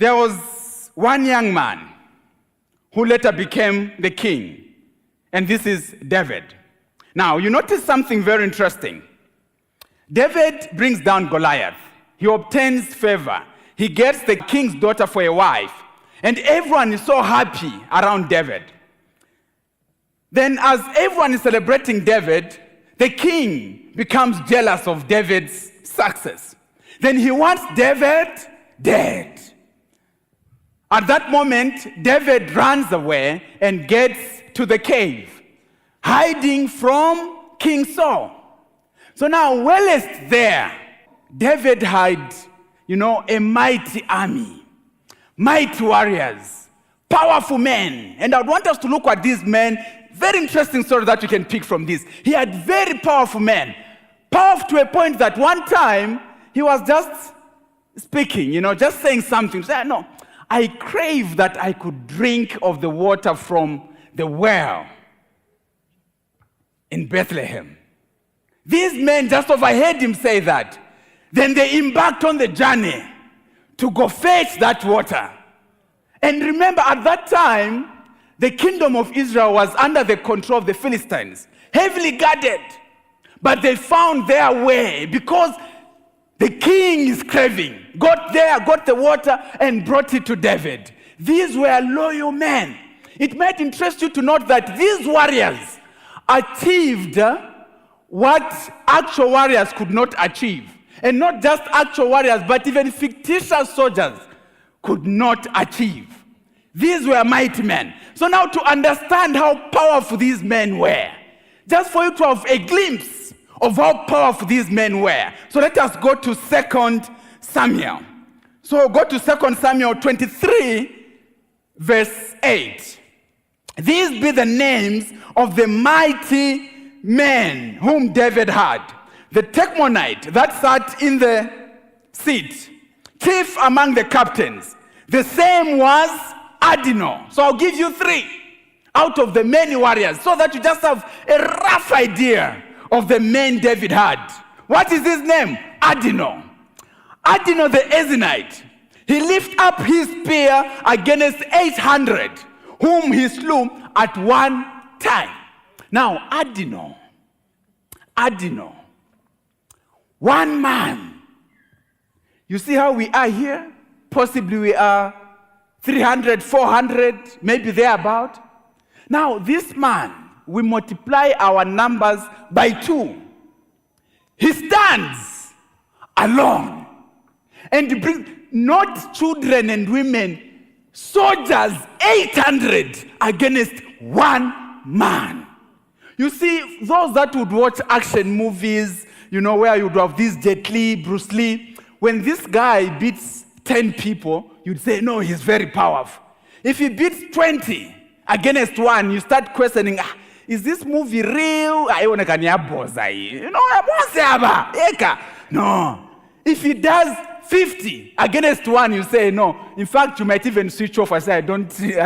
There was one young man who later became the king, and this is David. Now, you notice something very interesting. David brings down Goliath. He obtains favor. He gets the king's daughter for a wife, and everyone is so happy around David. Then, as everyone is celebrating David, the king becomes jealous of David's success. Then he wants David dead. At that moment, David runs away and gets to the cave, hiding from King Saul. So now, whilst there, David had, a mighty army, mighty warriors, powerful men. And I want us to look at these men. Very interesting story that you can pick from this. He had very powerful men. Powerful to a point that one time, he was just speaking, just saying something. He said, no, I crave that I could drink of the water from the well in Bethlehem. These men just overheard him say that. Then they embarked on the journey to go fetch that water. And remember, at that time, the kingdom of Israel was under the control of the Philistines, heavily guarded. But they found their way because the king is craving. Got there, got the water, and brought it to David. These were loyal men. It might interest you to note that these warriors achieved what actual warriors could not achieve. And not just actual warriors, but even fictitious soldiers could not achieve. These were mighty men. So now to understand how powerful these men were, just for you to have a glimpse of how powerful these men were. So let us go to 2 Samuel. So go to 2 Samuel 23, verse 8. These be the names of the mighty men whom David had. The Techmonite that sat in the seat, chief among the captains. The same was Adino. So I'll give you 3 out of the many warriors so that you just have a rough idea of the men David had. What is his name? Adino. Adino the Ezonite. He lifted up his spear against 800, whom he slew at one time. Now, Adino, one man. You see how we are here? Possibly we are 300, 400, maybe thereabout. Now, this man, we multiply our numbers by 2. He stands alone and brings not children and women, soldiers 800 against one man. You see, those that would watch action movies, where you would have this Jet Li, Bruce Lee, when this guy beats 10 people, you'd say, no, he's very powerful. If he beats 20 against one, you start questioning, is this movie real? No. If he does 50 against one, you say, no. In fact, you might even switch off and say, I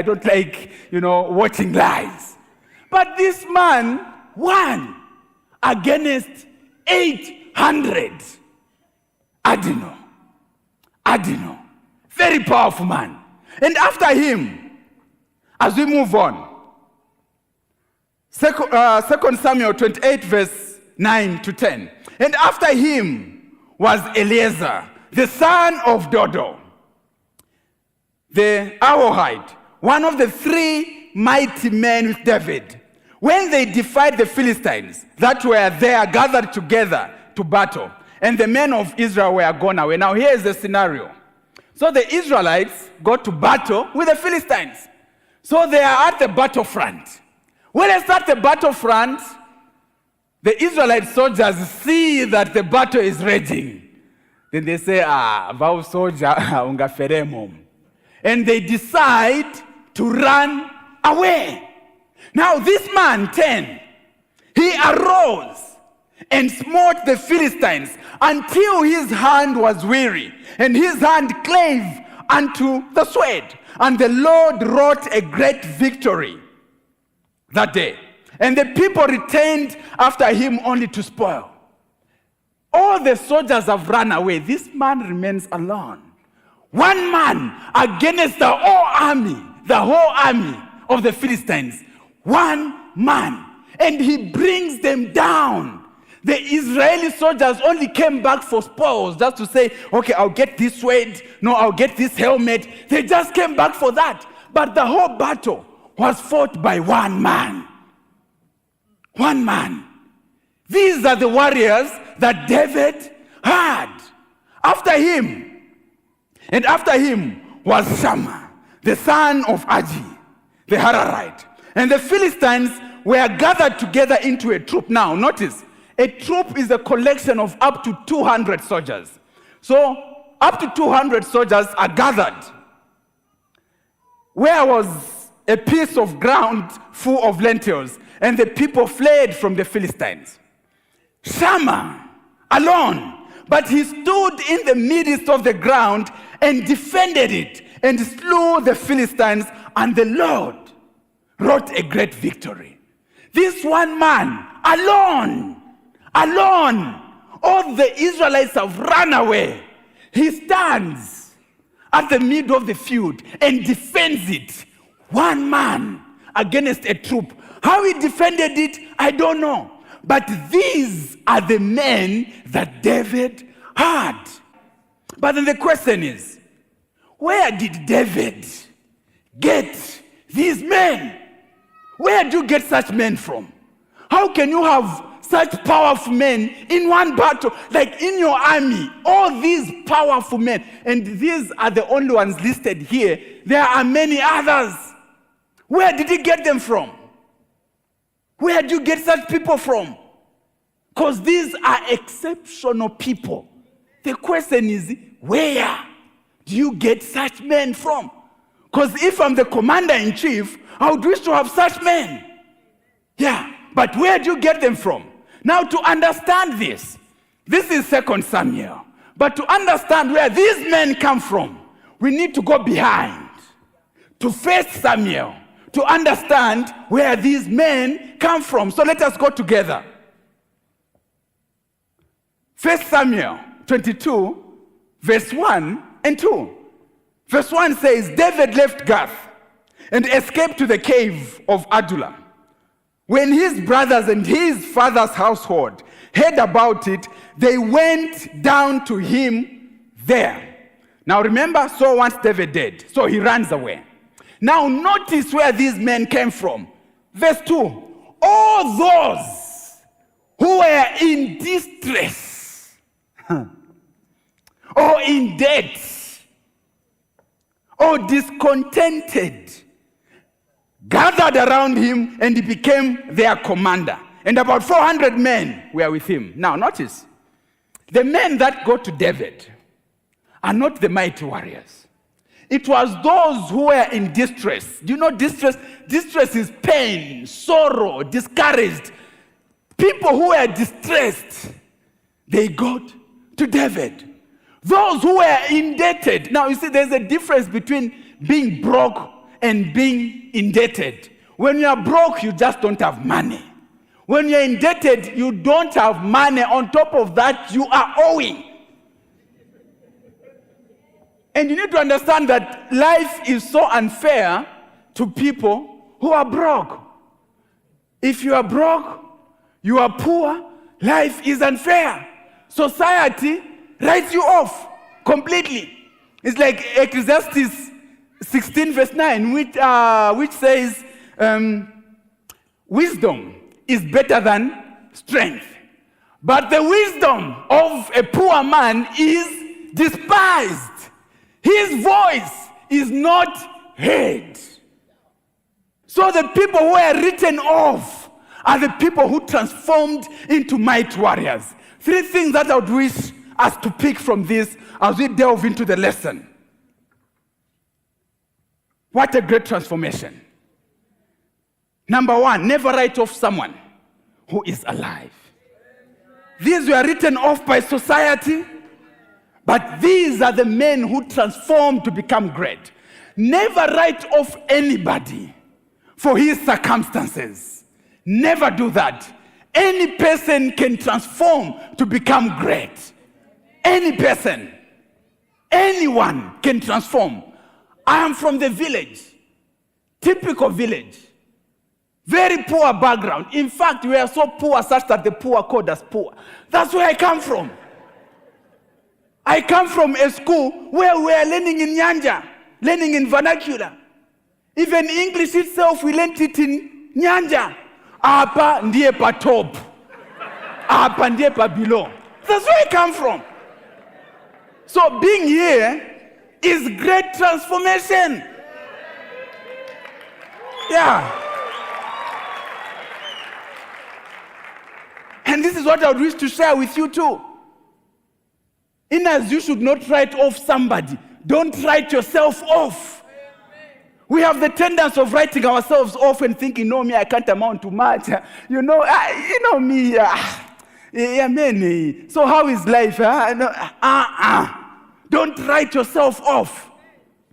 don't like, watching lies. But this man won against 800. Adino. Very powerful man. And after him, as we move on, 2 Samuel 28, verse 9 to 10. And after him was Eleazar, the son of Dodo, the Ahohite, one of the 3 mighty men with David. When they defied the Philistines that were there gathered together to battle, and the men of Israel were gone away. Now here is the scenario. So the Israelites go to battle with the Philistines. So they are at the battlefront. When they start the battlefront, the Israelite soldiers see that the battle is raging. Then they say, vau soldier ungaferemo. And they decide to run away. Now this man, 10, he arose and smote the Philistines until his hand was weary, and his hand clave unto the sword. And the Lord wrought a great victory that day. And the people returned after him only to spoil. All the soldiers have run away. This man remains alone. One man against the whole army of the Philistines. One man. And he brings them down. The Israeli soldiers only came back for spoils, just to say, okay, I'll get this sword, no, I'll get this helmet. They just came back for that. But the whole battle was fought by one man. One man. These are the warriors that David had. After him was Shammah, the son of Agi, the Hararite. And the Philistines were gathered together into a troop. Now, notice, a troop is a collection of up to 200 soldiers. So, up to 200 soldiers are gathered. Where was a piece of ground full of lentils, and the people fled from the Philistines. Shammah alone, but he stood in the midst of the ground and defended it and slew the Philistines, and the Lord wrought a great victory. This one man alone, all the Israelites have run away. He stands at the middle of the field and defends it. One man against a troop. How he defended it, I don't know. But these are the men that David had. But then the question is, where did David get these men? Where do you get such men from? How can you have such powerful men in one battle? Like in your army, all these powerful men. And these are the only ones listed here. There are many others. Where did he get them from? Where do you get such people from? Because these are exceptional people. The question is, where do you get such men from? Because if I'm the commander-in-chief, I would wish to have such men. Yeah, but where do you get them from? Now, to understand this is 2 Samuel. But to understand where these men come from, we need to go behind to 1 Samuel to understand where these men come from. So let us go together. 1 Samuel 22, verse 1 and 2. Verse 1 says, David left Gath and escaped to the cave of Adullam. When his brothers and his father's household heard about it, they went down to him there. Now remember, Saul wants David dead, so he runs away. Now notice where these men came from. Verse 2, all those who were in distress or in debt or discontented gathered around him, and he became their commander. And about 400 men were with him. Now notice, the men that go to David are not the mighty warriors. It was those who were in distress. Do you know distress? Distress is pain, sorrow, discouraged. People who were distressed, they got to David. Those who were indebted. Now you see, there's a difference between being broke and being indebted. When you are broke, you just don't have money. When you're indebted, you don't have money. On top of that, you are owing. And you need to understand that life is so unfair to people who are broke. If you are broke, you are poor, life is unfair. Society writes you off completely. It's like Ecclesiastes 16 verse 9, which says, wisdom is better than strength. But the wisdom of a poor man is despised. His voice is not heard. So the people who are written off are the people who transformed into mighty warriors. 3 things that I would wish us to pick from this as we delve into the lesson. What a great transformation. Number 1, never write off someone who is alive. These were written off by society, but these are the men who transformed to become great. Never write off anybody for his circumstances. Never do that. Any person can transform to become great. Any person. Anyone can transform. I am from the village, typical village, very poor background. In fact, we are so poor such that the poor called us poor. That's where I come from. I come from a school where we are learning in Nyanja, learning in vernacular. Even English itself, we learned it in Nyanja. Apa ndiye pa top. Apa ndiye pa below. That's where I come from. So being here is great transformation. Yeah. And this is what I would wish to share with you too. In as you should not write off somebody. Don't write yourself off. We have the tendency of writing ourselves off and thinking, no, me, I can't amount to much. You know me. Man. So how is life? Don't write yourself off.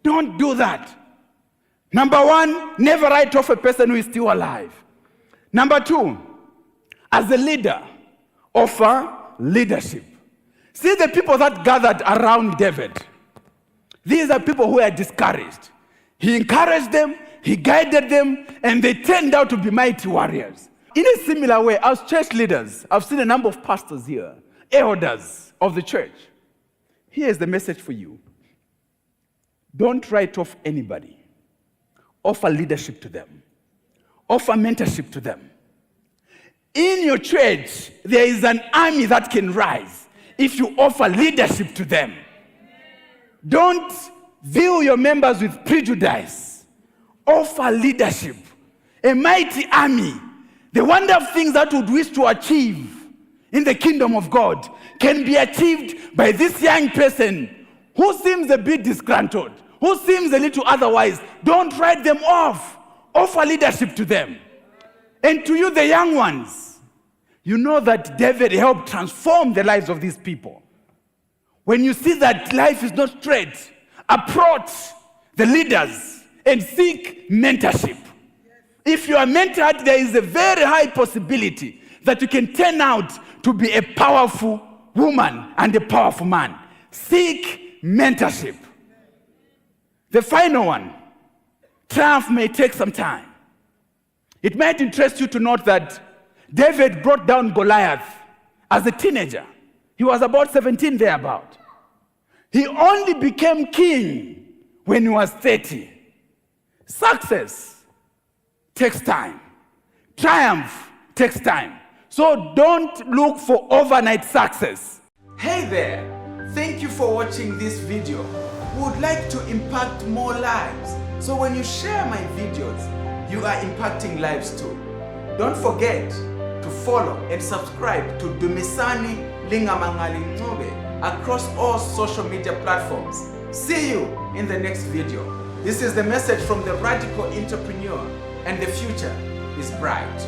Don't do that. Number one, never write off a person who is still alive. Number two, as a leader, offer leadership. See the people that gathered around David. These are people who are discouraged. He encouraged them, he guided them, and they turned out to be mighty warriors. In a similar way, as church leaders, I've seen a number of pastors here, elders of the church. Here's the message for you. Don't write off anybody. Offer leadership to them. Offer mentorship to them. In your church, there is an army that can rise if you offer leadership to them. Don't view your members with prejudice. Offer leadership. A mighty army. The wonderful things that would wish to achieve in the kingdom of God can be achieved by this young person who seems a bit disgruntled, who seems a little otherwise. Don't write them off. Offer leadership to them. And to you, the young ones, you know that David helped transform the lives of these people. When you see that life is not straight, approach the leaders and seek mentorship. If you are mentored, there is a very high possibility that you can turn out to be a powerful woman and a powerful man. Seek mentorship. The final one, triumph may take some time. It might interest you to note that David brought down Goliath as a teenager. He was about 17 thereabout. He only became king when he was 30. Success takes time. Triumph takes time. So don't look for overnight success. Hey there, thank you for watching this video. We would like to impact more lives. So when you share my videos, you are impacting lives too. Don't forget to follow and subscribe to Dumisani Lingamangali Ngobe across all social media platforms. See you in the next video. This is the message from the radical entrepreneur, and the future is bright.